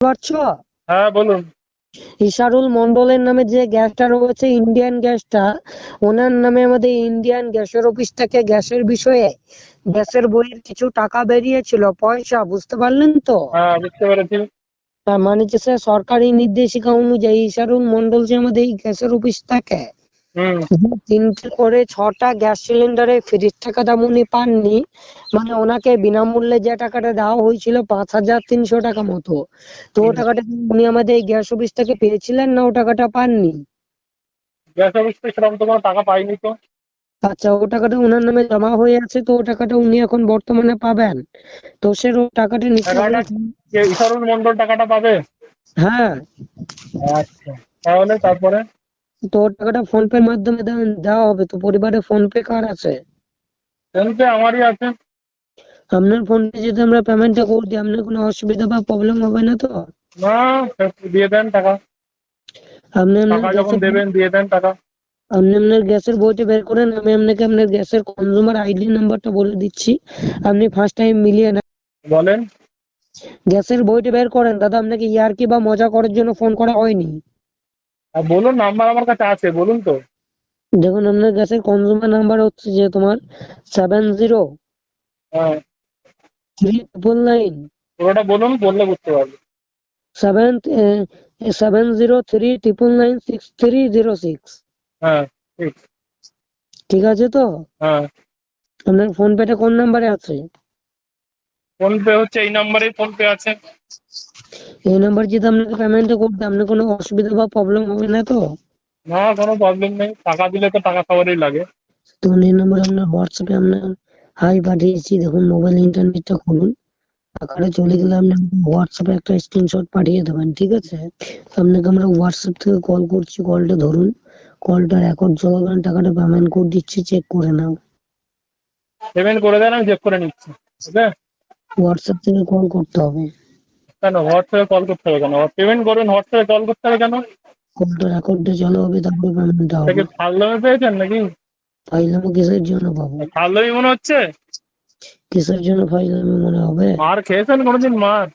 পারছো? হ্যাঁ বলুন। ইশারুল মন্ডলের নামে যে গ্যাসটা রয়েছে ইন্ডিয়ান গ্যাসটা, ওনার নামে আমাদের ইন্ডিয়ান গ্যাসের অফিস থেকে গ্যাসের বিষয়ে গ্যাসের বইয়ের কিছু টাকা বেরিয়েছিল, পয়সা, বুঝতে পারলেন তো? হ্যাঁ বুঝতে পেরেছি। তার মানে যে স্যার, সরকারি নির্দেশিকা অনুযায়ী ইশারুল মন্ডল যে আমাদের এই গ্যাসের অফিস থাকে, হুম। তিনটে করে 6টা গ্যাস সিলিন্ডারে ফ্রির টাকাটা উনি পাননি। মানে ওনাকে বিনামূল্যে যে টাকাটা দেওয়া হয়েছিল 5,300 টাকা মতো, তো ও হুম। টাকাটা কি উনি আমাদের এই গ্যাস অফিস থেকে পেয়েছিলেন না ও টাকাটা পাননি? গ্যাস অফিস থেকে সেরকম তো কোনো টাকা পাইনি তো। আচ্ছা, ও টাকাটা ওনার নামে জমা হয়ে আছে, তো ও টাকাটা উনি এখন বর্তমানে পাবেন। তো স্যার ও টাকাটা নিতে হলে টাকাটা ইশারুল মন্ডল টাকাটা পাবে? হ্যাঁ, আচ্ছা, তাহলে তারপরে? তো ও টাকাটা ফোন পের মাধ্যমে দেওয়া হবে। তো পরিবারে ফোন পে কার আছে? ফোনপে আমারই আছে। আপনার ফোন পে যদি আমরা পেমেন্টটা করে দিই, আপনার কোনো অসুবিধা বা প্রবলেম হবে না তো? না, দিয়ে দেন টাকা। আপনি আপনার টাকা যখন গ্যাসের দেবেন দিয়ে দেন টাকা। আপনি আপনার গ্যাসের বইটা বের করেন, আমি আপনাকে আপনার গ্যাসের কনজিউমার আইডি নাম্বারটা বলে দিচ্ছি। আপনি ফার্স্ট টাইম মিলিয়ে নেন। বলেন। গ্যাসের বইটা বের করেন দাদা, আপনাকে ইয়ার্কি বা মজা করার জন্য ফোন করা হয়নি। আর বলুন, নাম্বার আমার কাছে আছে, বলুন তো। দেখুন, আপনার গ্যাসের কনজিউমার নাম্বার হচ্ছে যে তোমার 70 হ্যাঁ, 399 পুরোটা বলুন, বললে বুঝতে পারবো। 7039996306। হ্যাঁ, ঠিক। ঠিক আছে তো? হ্যাঁ। আপনার ফোন পেটা কোন নাম্বারে আছে? ফোনপে হচ্ছে এই নাম্বারেই ফোনপে আছে। এই নাম্বার যদি আপনাকে পেমেন্ট করতে আপনার কোনো অসুবিধা বা প্রবলেম হবে না তো? না, কোনো প্রবলেম নেই, টাকা দিলে তো টাকা সবারই লাগে। তখন এই নম্বরে আপনার হোয়াটসঅ্যাপে আপনার হাই পাঠিয়েছি, দেখুন মোবাইল ইন্টারনেটটা খুলুন। টাকাটা চলে গেলে আপনি হোয়াটসঅ্যাপে একটা স্ক্রিনশট পাঠিয়ে দেবেন, ঠিক আছে? আপনাকে আমরা হোয়াটসঅ্যাপ থেকে কল করছি, কলটা ধরুন। কলটা রেকর্ড চলাকালীন টাকাটা পেমেন্ট করে দিচ্ছি, চেক করে নাও। পেমেন্ট করে দেন, আমি চেক করে নিচ্ছি। ঠিক আছে। হোয়াটসঅ্যাপ থেকে কল করতে হবে। কেন হোয়াটসঅ্যাপে কল করতে হবে কেন? পেমেন্ট করবেন, হোয়াটসঅ্যাপে কল করতে হবে কেন? কলটা রেকর্ডে চালু হবে, তারপরে পেমেন্টটা এটা হবে। কি ফালতু পেয়েছেন নাকি? ফাইলামো কিসের জন্য পাবো? ফালতুই মনে হচ্ছে। কিসের জন্য ফাইলামো মনে হবে? মার খেয়েছেন কোনোদিন, মার?